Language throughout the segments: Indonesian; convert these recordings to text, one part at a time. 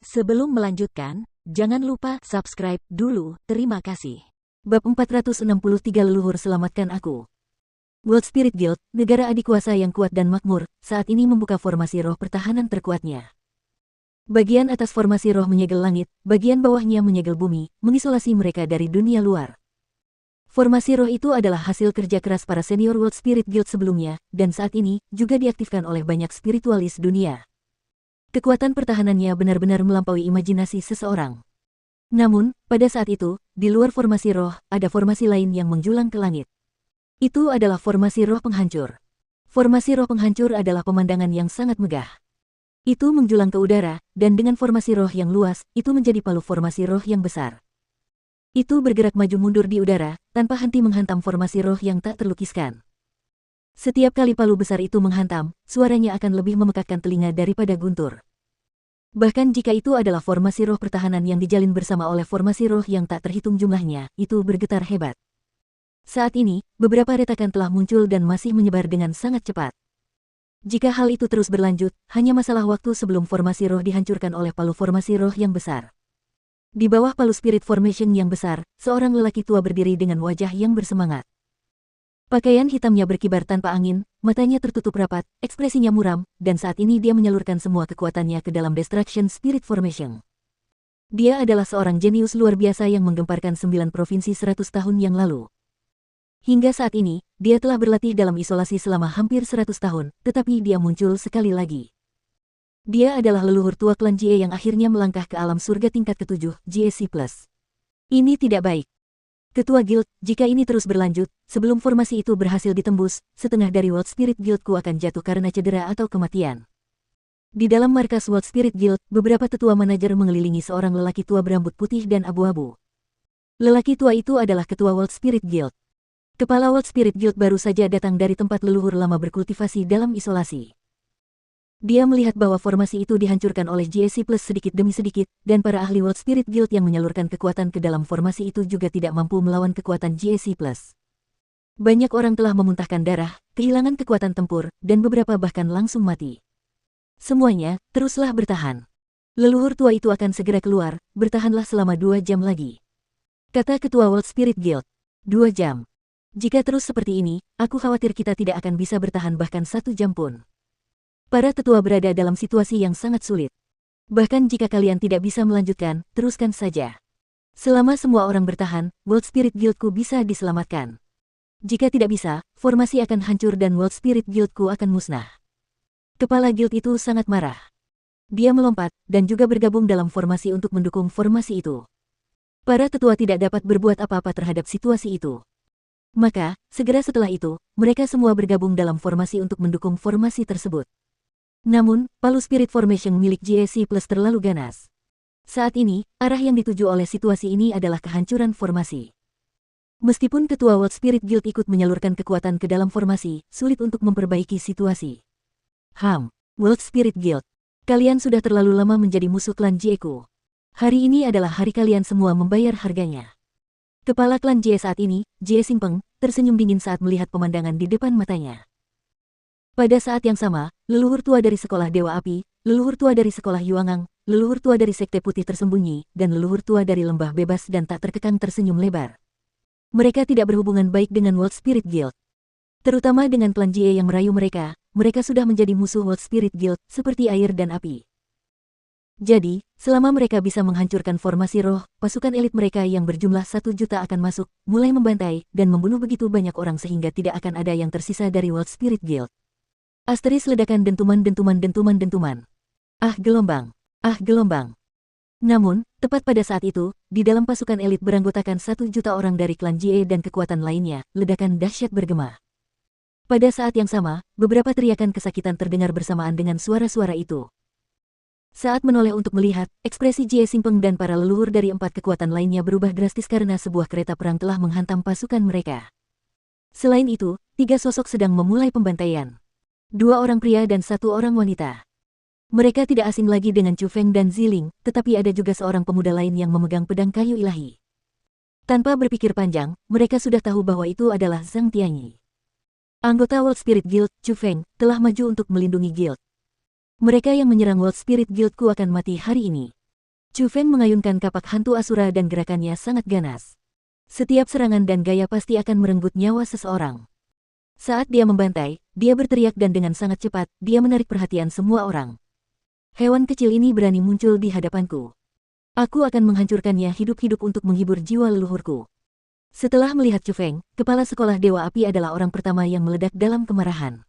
Sebelum melanjutkan, jangan lupa subscribe dulu, terima kasih. Bab 463 Leluhur Selamatkan Aku. World Spirit Guild, negara adikuasa yang kuat dan makmur, saat ini membuka formasi roh pertahanan terkuatnya. Bagian atas formasi roh menyegel langit, bagian bawahnya menyegel bumi, mengisolasi mereka dari dunia luar. Formasi roh itu adalah hasil kerja keras para senior World Spirit Guild sebelumnya, dan saat ini juga diaktifkan oleh banyak spiritualis dunia. Kekuatan pertahanannya benar-benar melampaui imajinasi seseorang. Namun, pada saat itu, di luar formasi roh, ada formasi lain yang menjulang ke langit. Itu adalah formasi roh penghancur. Formasi roh penghancur adalah pemandangan yang sangat megah. Itu menjulang ke udara, dan dengan formasi roh yang luas, itu menjadi palu formasi roh yang besar. Itu bergerak maju mundur di udara, tanpa henti menghantam formasi roh yang tak terlukiskan. Setiap kali palu besar itu menghantam, suaranya akan lebih memekakkan telinga daripada guntur. Bahkan jika itu adalah formasi roh pertahanan yang dijalin bersama oleh formasi roh yang tak terhitung jumlahnya, itu bergetar hebat. Saat ini, beberapa retakan telah muncul dan masih menyebar dengan sangat cepat. Jika hal itu terus berlanjut, hanya masalah waktu sebelum formasi roh dihancurkan oleh palu formasi roh yang besar. Di bawah palu Spirit Formation yang besar, seorang lelaki tua berdiri dengan wajah yang bersemangat. Pakaian hitamnya berkibar tanpa angin, matanya tertutup rapat, ekspresinya muram, dan saat ini dia menyalurkan semua kekuatannya ke dalam Destruction Spirit Formation. Dia adalah seorang jenius luar biasa yang menggemparkan 9 provinsi 100 tahun yang lalu. Hingga saat ini, dia telah berlatih dalam isolasi selama hampir 100 tahun, tetapi dia muncul sekali lagi. Dia adalah leluhur tua klan Jie yang akhirnya melangkah ke alam surga tingkat ke-7, JSC+. Ini tidak baik. Ketua Guild, jika ini terus berlanjut, sebelum formasi itu berhasil ditembus, setengah dari World Spirit Guildku akan jatuh karena cedera atau kematian. Di dalam markas World Spirit Guild, beberapa tetua manajer mengelilingi seorang lelaki tua berambut putih dan abu-abu. Lelaki tua itu adalah ketua World Spirit Guild. Kepala World Spirit Guild baru saja datang dari tempat leluhur lama berkultivasi dalam isolasi. Dia melihat bahwa formasi itu dihancurkan oleh JSC Plus sedikit demi sedikit, dan para ahli World Spirit Guild yang menyalurkan kekuatan ke dalam formasi itu juga tidak mampu melawan kekuatan JSC Plus. Banyak orang telah memuntahkan darah, kehilangan kekuatan tempur, dan beberapa bahkan langsung mati. Semuanya, teruslah bertahan. Leluhur tua itu akan segera keluar, bertahanlah selama 2 jam lagi. Kata ketua World Spirit Guild. 2 jam. Jika terus seperti ini, aku khawatir kita tidak akan bisa bertahan bahkan 1 jam pun. Para tetua berada dalam situasi yang sangat sulit. Bahkan jika kalian tidak bisa melanjutkan, teruskan saja. Selama semua orang bertahan, World Spirit Guildku bisa diselamatkan. Jika tidak bisa, formasi akan hancur dan World Spirit Guildku akan musnah. Kepala guild itu sangat marah. Dia melompat, dan juga bergabung dalam formasi untuk mendukung formasi itu. Para tetua tidak dapat berbuat apa-apa terhadap situasi itu. Maka, segera setelah itu, mereka semua bergabung dalam formasi untuk mendukung formasi tersebut. Namun, palu Spirit Formation milik JSC Plus terlalu ganas. Saat ini, arah yang dituju oleh situasi ini adalah kehancuran formasi. Meskipun ketua World Spirit Guild ikut menyalurkan kekuatan ke dalam formasi, sulit untuk memperbaiki situasi. World Spirit Guild. Kalian sudah terlalu lama menjadi musuh klan Jie-ku. Hari ini adalah hari kalian semua membayar harganya. Kepala klan Jie saat ini, Jie Xingpeng, tersenyum dingin saat melihat pemandangan di depan matanya. Pada saat yang sama, leluhur tua dari sekolah Dewa Api, leluhur tua dari sekolah Yuangang, leluhur tua dari Sekte Putih Tersembunyi, dan leluhur tua dari Lembah Bebas dan tak terkekang tersenyum lebar. Mereka tidak berhubungan baik dengan World Spirit Guild. Terutama dengan klan Jie yang merayu mereka sudah menjadi musuh World Spirit Guild, seperti air dan api. Jadi, selama mereka bisa menghancurkan formasi roh, pasukan elit mereka yang berjumlah 1 juta akan masuk, mulai membantai, dan membunuh begitu banyak orang sehingga tidak akan ada yang tersisa dari World Spirit Guild. Asteris ledakan dentuman. Ah gelombang. Namun, tepat pada saat itu, di dalam pasukan elit beranggotakan 1 juta orang dari klan Jie dan kekuatan lainnya, ledakan dahsyat bergema. Pada saat yang sama, beberapa teriakan kesakitan terdengar bersamaan dengan suara-suara itu. Saat menoleh untuk melihat, ekspresi Jie Xingpeng dan para leluhur dari 4 kekuatan lainnya berubah drastis karena sebuah kereta perang telah menghantam pasukan mereka. Selain itu, 3 sosok sedang memulai pembantaian. 2 orang pria dan 1 orang wanita. Mereka tidak asing lagi dengan Chu Feng dan Ziling, tetapi ada juga seorang pemuda lain yang memegang pedang kayu ilahi. Tanpa berpikir panjang, mereka sudah tahu bahwa itu adalah Zhang Tianyi. Anggota World Spirit Guild, Chu Feng, telah maju untuk melindungi guild. Mereka yang menyerang World Spirit Guildku akan mati hari ini. Chu Feng mengayunkan kapak hantu Asura dan gerakannya sangat ganas. Setiap serangan dan gaya pasti akan merenggut nyawa seseorang. Saat dia membantai, dia berteriak dan dengan sangat cepat, dia menarik perhatian semua orang. Hewan kecil ini berani muncul di hadapanku. Aku akan menghancurkannya hidup-hidup untuk menghibur jiwa leluhurku. Setelah melihat Chu Feng, kepala sekolah Dewa Api adalah orang pertama yang meledak dalam kemarahan.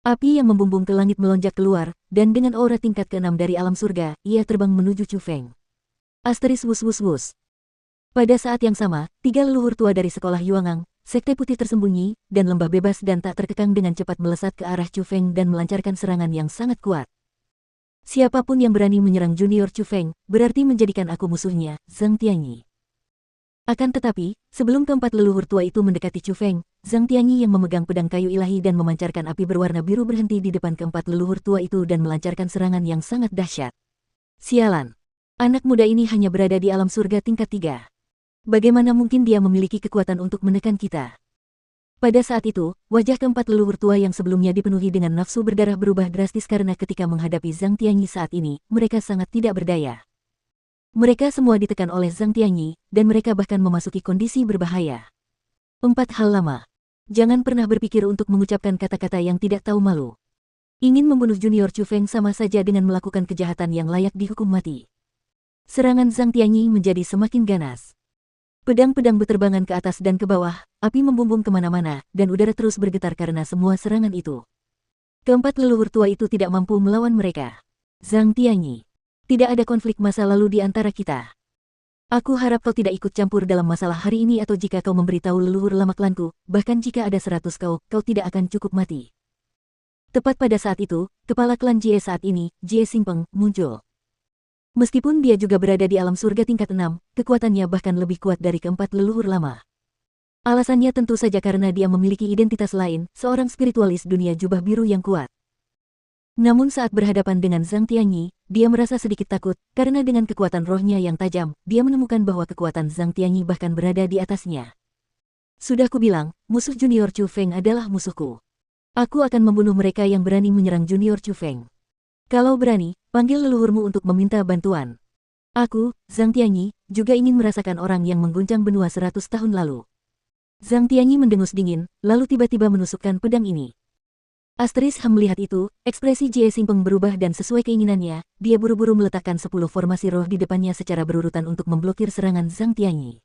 Api yang membumbung ke langit melonjak keluar, dan dengan aura tingkat ke-6 dari alam surga, ia terbang menuju Chu Feng. Asteris wus wus wus. Pada saat yang sama, 3 leluhur tua dari sekolah Yuangang, Sekte Putih Tersembunyi, dan Lembah Bebas dan tak terkekang dengan cepat melesat ke arah Chu Feng dan melancarkan serangan yang sangat kuat. Siapapun yang berani menyerang junior Chu Feng, berarti menjadikan aku musuhnya, Zhang Tianyi. Akan tetapi, sebelum keempat leluhur tua itu mendekati Chu Feng, Zhang Tianyi yang memegang pedang kayu ilahi dan memancarkan api berwarna biru berhenti di depan keempat leluhur tua itu dan melancarkan serangan yang sangat dahsyat. Sialan! Anak muda ini hanya berada di alam surga tingkat 3. Bagaimana mungkin dia memiliki kekuatan untuk menekan kita? Pada saat itu, wajah keempat leluhur tua yang sebelumnya dipenuhi dengan nafsu berdarah berubah drastis karena ketika menghadapi Zhang Tianyi saat ini, mereka sangat tidak berdaya. Mereka semua ditekan oleh Zhang Tianyi, dan mereka bahkan memasuki kondisi berbahaya. 4 hal lama. Jangan pernah berpikir untuk mengucapkan kata-kata yang tidak tahu malu. Ingin membunuh junior Chu Feng sama saja dengan melakukan kejahatan yang layak dihukum mati. Serangan Zhang Tianyi menjadi semakin ganas. Pedang-pedang berterbangan ke atas dan ke bawah, api membumbung kemana-mana, dan udara terus bergetar karena semua serangan itu. Keempat leluhur tua itu tidak mampu melawan mereka. Zhang Tianyi, tidak ada konflik masa lalu di antara kita. Aku harap kau tidak ikut campur dalam masalah hari ini atau jika kau memberitahu leluhur lama klanku, bahkan jika ada 100 kau tidak akan cukup mati. Tepat pada saat itu, kepala klan Jie saat ini, Jie Xingpeng, muncul. Meskipun dia juga berada di alam surga tingkat 6, kekuatannya bahkan lebih kuat dari keempat leluhur lama. Alasannya tentu saja karena dia memiliki identitas lain, seorang spiritualis dunia jubah biru yang kuat. Namun saat berhadapan dengan Zhang Tianyi, dia merasa sedikit takut, karena dengan kekuatan rohnya yang tajam, dia menemukan bahwa kekuatan Zhang Tianyi bahkan berada di atasnya. Sudah kubilang, musuh junior Chu Feng adalah musuhku. Aku akan membunuh mereka yang berani menyerang junior Chu Feng. Kalau berani, panggil leluhurmu untuk meminta bantuan. Aku, Zhang Tianyi, juga ingin merasakan orang yang mengguncang benua 100 tahun lalu. Zhang Tianyi mendengus dingin, lalu tiba-tiba menusukkan pedang ini. Asteris melihat itu, ekspresi Jie Xingpeng berubah dan sesuai keinginannya, dia buru-buru meletakkan 10 formasi roh di depannya secara berurutan untuk memblokir serangan Zhang Tianyi.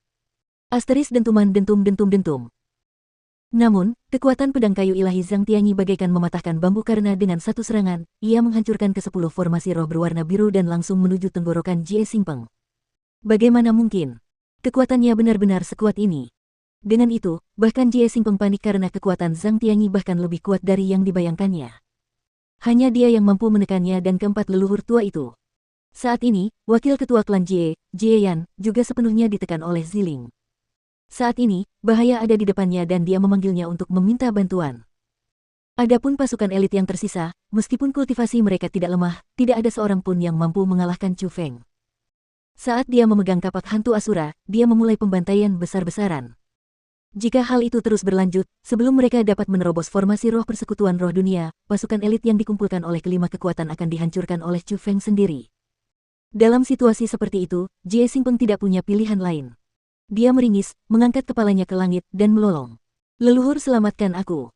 Asteris dentuman dentum. Namun, kekuatan pedang kayu ilahi Zhang Tianyi bagaikan mematahkan bambu karena dengan satu serangan, ia menghancurkan ke-10 formasi roh berwarna biru dan langsung menuju tenggorokan Jie Xingpeng. Bagaimana mungkin? Kekuatannya benar-benar sekuat ini. Dengan itu, bahkan Jie Xingpeng panik karena kekuatan Zhang Tianyi bahkan lebih kuat dari yang dibayangkannya. Hanya dia yang mampu menekannya dan keempat leluhur tua itu. Saat ini, wakil ketua klan Jie, Jie Yan, juga sepenuhnya ditekan oleh Ziling. Saat ini, bahaya ada di depannya dan dia memanggilnya untuk meminta bantuan. Adapun pasukan elit yang tersisa, meskipun kultivasi mereka tidak lemah, tidak ada seorang pun yang mampu mengalahkan Chu Feng. Saat dia memegang kapak hantu Asura, dia memulai pembantaian besar-besaran. Jika hal itu terus berlanjut, sebelum mereka dapat menerobos formasi roh persekutuan roh dunia, pasukan elit yang dikumpulkan oleh kelima kekuatan akan dihancurkan oleh Chu Feng sendiri. Dalam situasi seperti itu, Jie Xingpeng tidak punya pilihan lain. Dia meringis, mengangkat kepalanya ke langit, dan melolong. Leluhur selamatkan aku.